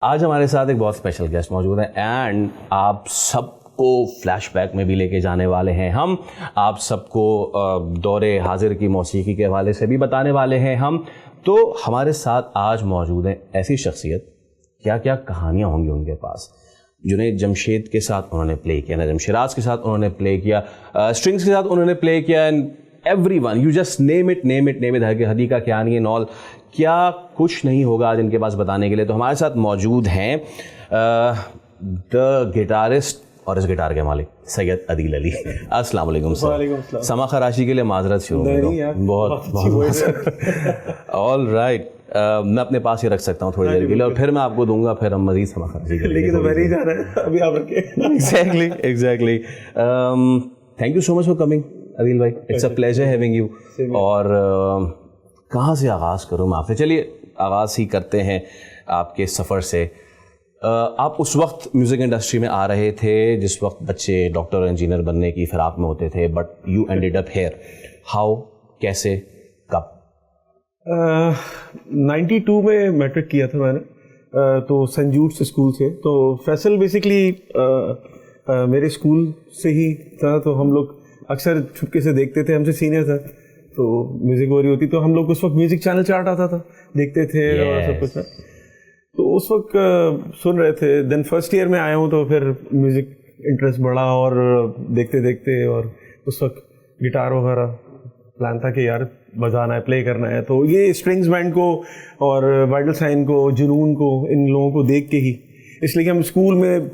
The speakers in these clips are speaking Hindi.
आज हमारे साथ एक बहुत स्पेशल गेस्ट मौजूद है एंड आप सबको फ्लैशबैक में भी लेके जाने वाले हैं हम। आप सबको दौरे हाजिर की मौसीकी के हवाले से भी बताने वाले हैं हम। तो हमारे साथ आज मौजूद है ऐसी शख्सियत, क्या क्या कहानियाँ होंगी उनके पास। जुनैद जमशेद के साथ उन्होंने प्ले किया, नजम शिराज के साथ उन्होंने प्ले किया, स्ट्रिंग्स के साथ उन्होंने प्ले किया and everyone, you just name it, Hadiqa Kiani and all. क्या कुछ नहीं होगा आज इनके पास बताने के लिए। तो हमारे साथ मौजूद हैं द गिटारिस्ट और इस गिटार के मालिक सैयद अदील अली। अस्सलाम वालेकुम सर। समा खराशी के लिए माजरत शुरू में बहुत ऑल राइट। मैं अपने पास ही रख सकता हूँ थोड़ी देर के लिए और फिर मैं आपको दूंगा, फिर हम मजीद समा खराशी के लिए। तो मैं नहीं जा रहा है अभी, आप रखिए। Exactly. Thank you so much for coming Adeel भाई, it's a pleasure having you. और कहाँ से आगाज़ करूँ मैं आपसे? चलिए आगाज़ ही करते हैं आपके सफ़र से। आप उस वक्त म्यूज़िक इंडस्ट्री में आ रहे थे जिस वक्त बच्चे डॉक्टर और इंजीनियर बनने की फिराक में होते थे, but you ended up here. How, कैसे, कब? 92 में मैट्रिक किया था मैंने, तो सेंट जूड्स स्कूल से। तो फैसल बेसिकली मेरे स्कूल से ही था, तो हम लोग अक्सर छुपके से देखते थे। हमसे सीनियर था तो म्यूजिक हो रही होती तो हम लोग उस वक्त म्यूजिक चैनल चार्ट आता था, देखते थे और सब कुछ। तो उस वक्त सुन रहे थे। देन फर्स्ट ईयर में आया हूँ तो फिर म्यूजिक इंटरेस्ट बढ़ा और देखते देखते, और उस वक्त गिटार वगैरह प्लान था कि यार बजाना है, प्ले करना है। तो ये स्ट्रिंग्स बैंड को और वाइटल साइन को, जुनून को, इन लोगों को देख के ही, इसलिए कि हम स्कूल में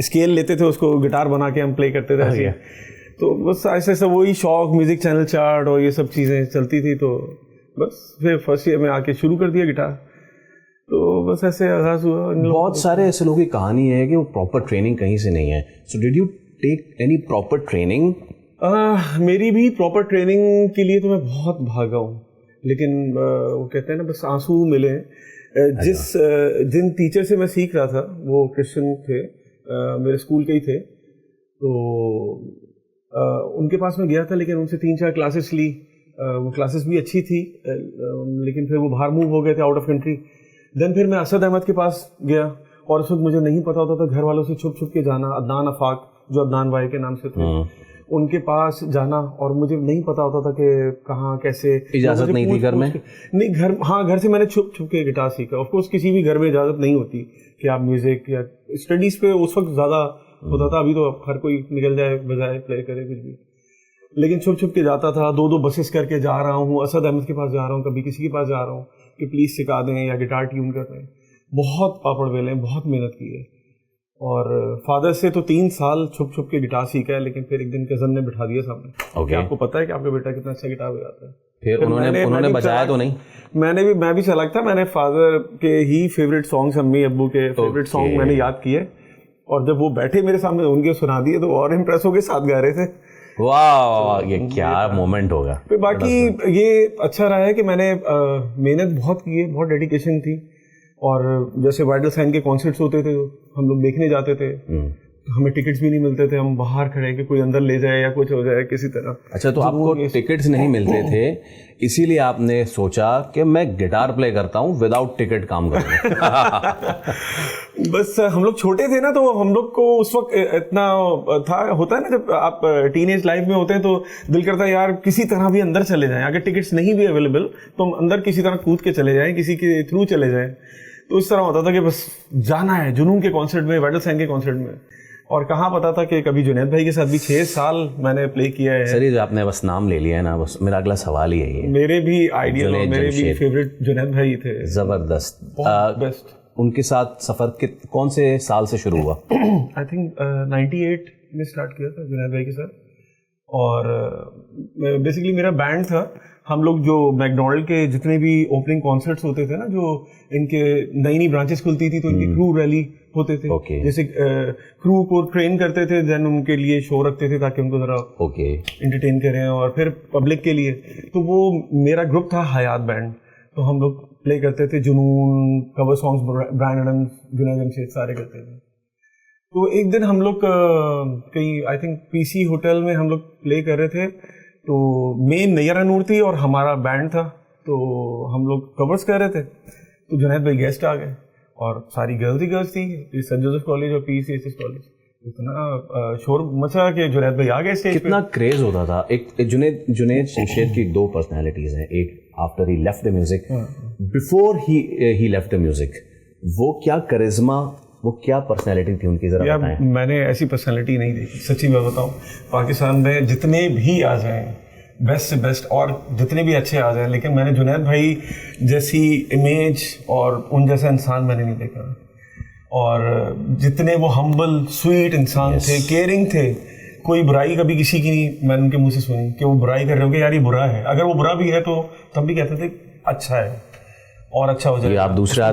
स्केल लेते थे, उसको गिटार बना के हम प्ले करते थे ऐसे। तो बस ऐसे ऐसा वही शौक, म्यूजिक चैनल चार्ट और ये सब चीज़ें चलती थी। तो बस फिर फर्स्ट ईयर में आके शुरू कर दिया गिटार। तो बस ऐसे आगाज़ हुआ। बहुत सारे ऐसे लोगों की कहानी है कि वो प्रॉपर ट्रेनिंग कहीं से नहीं है। So did you take any proper training? मेरी भी प्रॉपर ट्रेनिंग के लिए तो मैं बहुत भागा हूँ, लेकिन वो कहते हैं ना, बस आंसू मिले। जिन टीचर से मैं सीख रहा था वो क्रिश्चियन थे, मेरे स्कूल के ही थे। तो उनके पास मैं गया था, लेकिन उनसे 3-4 क्लासेस ली। वो क्लासेस भी अच्छी थी, लेकिन फिर वो बाहर मूव हो गए थे, आउट ऑफ कंट्री। देन फिर मैं असद अहमद के पास गया, और उस वक्त मुझे नहीं पता होता था, घर वालों से छुप छुप के जाना। अदनान अफाक, जो अदनान भाई के नाम से थे, उनके पास जाना, और मुझे नहीं पता होता था कि कहाँ कैसे। इजाज़त नहीं थी घर में? नहीं, घर से मैंने छुप छुप के गिटार सीखा। ऑफ कोर्स किसी भी घर में इजाज़त नहीं होती कि आप म्यूज़िक या स्टडीज़ पे उस वक्त ज़्यादा होता था। अभी तो हर कोई निकल जाए, बजाए, प्ले करे, कुछ भी। लेकिन छुप छुप के जाता था। 2-2 बसेस करके जा रहा हूँ, असद अहमद के पास जा रहा हूँ, कभी किसी के पास जा रहा हूँ कि प्लीज़ सिखा दें या गिटार ट्यून कर दें। बहुत पापड़ बेले, बहुत मेहनत की है। और फादर से तो 3 साल छुप छुप के गिटार सीखा है, लेकिन फिर एक दिन कज़न ने बिठा दिया सामने। okay. आपको पता है कि आपका बेटा कितना अच्छा गिटार बजाता है। फिर उन्होंने बजाया तो नहीं? मैं भी चालाक था। मैंने फादर के ही फेवरेट सॉन्ग्स, अम्मी अब्बू के फेवरेट सॉन्ग मैंने याद किए, और जब वो बैठे मेरे सामने उनके सुना दिए तो और इम्प्रेस हो के साथ गा रहे थे। वाह, ये क्या मोमेंट होगा। फिर बाकी ये अच्छा रहा है कि मैंने मेहनत बहुत की है, बहुत डेडिकेशन थी। और जैसे वाइटल साइन के कॉन्सर्ट्स होते थे, हम लोग देखने जाते थे, हमें टिकट्स भी नहीं मिलते थे। हम बाहर खड़े कि कोई अंदर ले जाए या कुछ हो जाए किसी तरह। अच्छा, तो आपको टिकट्स नहीं मिलते थे, इसीलिए आपने सोचा कि मैं गिटार प्ले करता हूँ, विदाउट टिकट काम करूँगा। बस हम लोग छोटे थे ना, तो हम लोग को उस वक्त इतना था, होता है ना, जब आप टीनेज लाइफ में होते हैं तो दिल करता है यार किसी तरह भी अंदर चले जाएं। अगर टिकट्स नहीं भी अवेलेबल तो हम अंदर किसी तरह कूद के चले जाएं, किसी के थ्रू चले जाएं। तो इस तरह होता था कि बस जाना है जुनून के कॉन्सर्ट में, वाइटल साइन के कॉन्सर्ट में। और कहाँ पता था कि कभी जुनैद भाई के साथ भी 6 साल मैंने प्ले किया है। सर, ये आपने बस नाम ले लिया है ना, बस मेरा अगला सवाल ही है ये। मेरे भी आइडियल और मेरे भी फेवरेट जुनैद भाई थे। जबरदस्त, बेस्ट। उनके साथ सफर कौन से साल से शुरू हुआ? आई थिंक 98 में स्टार्ट किया था जुनैद भाई के साथ। और बेसिकली मेरा बैंड था। हम लोग जो मैकडोनल्ड के जितने भी ओपनिंग कॉन्सर्ट्स होते थे ना, जो इनके नई नई ब्रांचेस खुलती थी, तो इनकी क्रू रैली होते थे। जैसे क्रू को ट्रेन करते थे, देन उनके लिए शो रखते थे ताकि उनको जरा एंटरटेन करें, और फिर पब्लिक के लिए। तो वो मेरा ग्रुप था हयात बैंड। तो हम लोग प्ले करते थे Junoon, cover songs, Bryan Adams, Junaid Jamshed, सारे करते थे। तो एक दिन हम लोग कहीं आई थिंक पीसी होटल में हम लोग प्ले कर रहे थे। तो मेन नैयरा नूर थी और हमारा बैंड था, तो हम लोग कवर्स कर रहे थे। तो जुनैद भाई गेस्ट आ गए। और सारी गर्ल्स ही गर्ल्स थी। सेंट जोसेफ कॉलेज और PCSS कॉलेज, इतना शोर मचा कि जुनैद भाई आ गए स्टेज पे। कितना क्रेज होता था। एक जुनैद शमशेर की दो पर्सनालिटीज हैं, एक after he left the music, before he left the music, वो क्या करिश्मा, वो क्या पर्सनालिटी थी उनकी, जरा बताएं। मैंने ऐसी पर्सनालिटी नहीं देखी, सच्ची बात बताऊं। पाकिस्तान में जितने भी आ जाएं, बेस्ट से बेस्ट और जितने भी अच्छे आ जाएं, लेकिन मैंने जुनैद भाई जैसी इमेज और उन जैसा इंसान मैंने नहीं देखा। और जितने वो हम्बल स्वीट इंसान थे, केयरिंग थे, कोई बुराई कभी किसी की नहीं मैंने उनके मुंह से सुनी कि वो बुराई कर रहे हो कि यार ये बुरा है। अगर वो बुरा भी है तो तब भी कहते थे अच्छा है और अच्छा हो जाए। ये आप दूसरे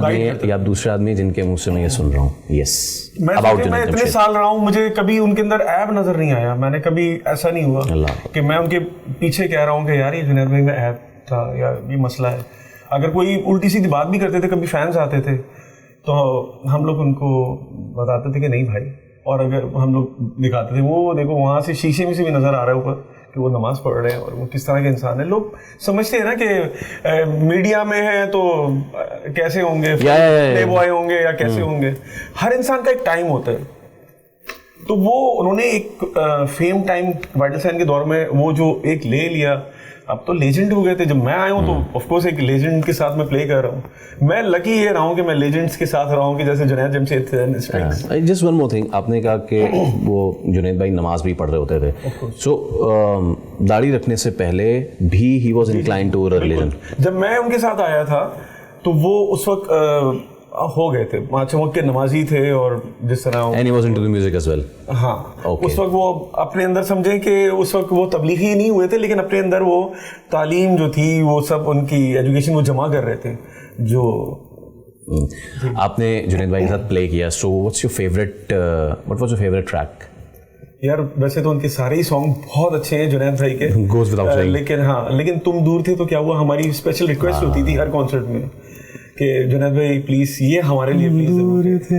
आदमी हैं जिनके मुंह से मैं ये सुन रहा हूँ। यस, मैं इतने साल रहा हूँ, मुझे कभी उनके अंदर ऐब नजर नहीं आया। मैंने कभी ऐसा नहीं हुआ कि मैं उनके पीछे कह रहा हूँ कि यार ये जुनैद भाई में ऐब था या ये मसला है। अगर कोई उल्टी सीधी बात भी करते थे, कभी फैंस आते थे तो हम लोग उनको बताते थे कि नहीं भाई, और अगर हम लोग दिखाते थे वो देखो वहाँ से शीशे में से भी नज़र आ रहा है ऊपर कि वो नमाज पढ़ रहे हैं और वो किस तरह के इंसान है। लोग समझते हैं ना कि मीडिया में है तो कैसे होंगे, प्ले बॉय होंगे या कैसे होंगे। हर इंसान का एक टाइम होता है। तो वो उन्होंने एक फेम टाइम वाइटल साइन के दौर में वो जो एक ले लिया, अब तो लेजेंड हो गए थे। जब मैं आया हूँ तो ऑफ कोर्स एक लेजेंड के साथ मैं प्ले कर रहा हूँ। मैं लकी ये रहा हूँ कि मैं लेजेंड्स के साथ रहा हूँ कि जैसे जुनैद जमशेद थे। जस्ट वन मोर थिंग, आपने कहा कि वो जुनैद भाई नमाज भी पढ़ रहे होते थे, सो दाढ़ी रखने से पहले भी he was incline to religion. जब मैं उनके साथ आया था तो वो उस वक्त हो गए थे, चमक के नमाजी थे और जिस तरह and he was into the music as well. हाँ, उस वक्त वो अपने अंदर समझे कि उस वक्त वो तबलीगी नहीं हुए थे, लेकिन अपने अंदर वो तालीम जो थी वो सब उनकी एजुकेशन वो जमा कर रहे थे। जो आपने जुनैद भाई के साथ प्ले किया, so what's your favourite, what was your favourite track? यार वैसे तो उनके सारे ही सॉन्ग बहुत अच्छे हैं जुनैद भाई के, Goes without saying। लेकिन तुम दूर थे तो क्या हुआ, हमारी स्पेशल रिक्वेस्ट होती थी हर कॉन्सर्ट में कि जुनैद भाई प्लीज ये हमारे लिए प्लीज दूर थे।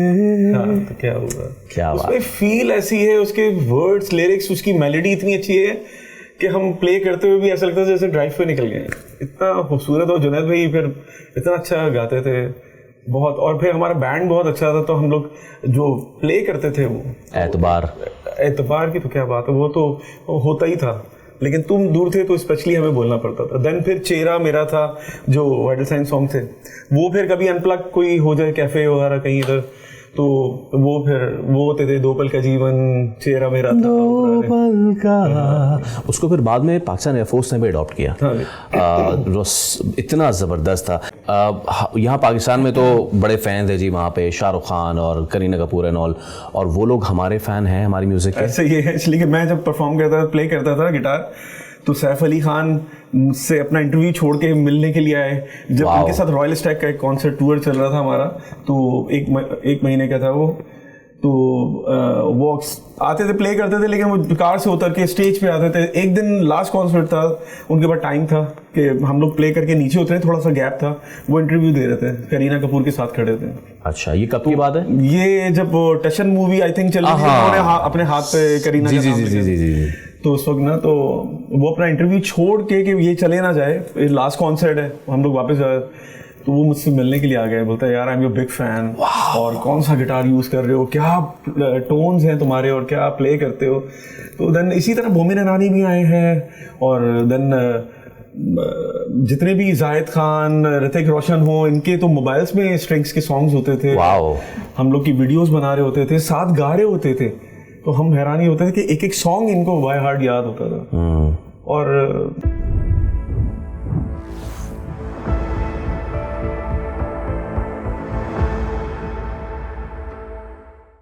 हाँ, तो क्या हुआ, क्या बात। उसमें फील ऐसी है, उसके वर्ड्स, लिरिक्स, उसकी मेलोडी इतनी अच्छी है कि हम प्ले करते हुए भी ऐसा लगता है जैसे ड्राइव पे निकल गए। इतना खूबसूरत, और जुनैद भाई फिर इतना अच्छा गाते थे बहुत। और फिर हमारा बैंड बहुत अच्छा था, तो हम लोग जो प्ले करते थे वो एतबार की तो क्या बात है, वो तो होता ही था। लेकिन तुम दूर थे तो स्पेशली हमें बोलना पड़ता था। देन फिर चेहरा मेरा था जो वाइटल साइन सॉन्ग थे, वो फिर कभी अनप्लग कोई हो जाए कैफे वगैरह कहीं इधर, तो वो फिर वो होते थे दो पल का जीवन, चेहरा मेरा था, दो पल का। उसको फिर बाद में पाकिस्तान एयरफोर्स ने भी अडॉप्ट किया। इतना ज़बरदस्त था। यहाँ पाकिस्तान में तो बड़े फ़ैन थे जी वहाँ पे, शाहरुख खान और करीना कपूर एंड ऑल, और वो लोग हमारे फ़ैन हैं हमारी म्यूज़िक के। ऐसे ये है, इसलिए कि मैं जब परफॉर्म करता था, प्ले करता था गिटार, तो सैफ अली खान से अपना इंटरव्यू छोड़ के मिलने के लिए आए। जब उनके साथ रॉयल स्टैग का एक कॉन्सर्ट टूर चल रहा था हमारा, तो एक महीने का था वो, तो वो आते थे, प्ले करते थे, लेकिन वो कार से उतर के स्टेज पे आते थे। एक दिन लास्ट कॉन्सर्ट था, उनके पास टाइम था कि हम लोग प्ले करके नीचे उतरे, थोड़ा सा गैप था, वो इंटरव्यू दे रहे थे, करीना कपूर के साथ खड़े थे। अच्छा, ये कब की बात है? ये जब टशन मूवी आई थिंक चल रही थी, उन्होंने अपने हाथ पे करीना का नाम लिखा, तो उस वक्त ना, तो वो अपना इंटरव्यू छोड़ के कि ये चले ना जाए, लास्ट कॉन्सर्ट है, हम लोग वापस जाए, तो वो मुझसे मिलने के लिए आ गए। बोलता है यार I am your big fan, और कौन सा गिटार यूज़ कर रहे हो, क्या टोन्स हैं तुम्हारे और क्या प्ले करते हो। तो देन इसी तरह भूमि रनानी भी आए हैं, और देन जितने भी जाहिद खान, ऋतिक रोशन हो, इनके तो मोबाइल्स में स्ट्रिंग्स के सॉन्ग्स होते थे। हम लोग की वीडियोस बना रहे होते थे, साथ गा रहे होते थे, तो हम हैरानी होते थे कि एक एक सॉन्ग इनको बाय हार्ट याद होता था। और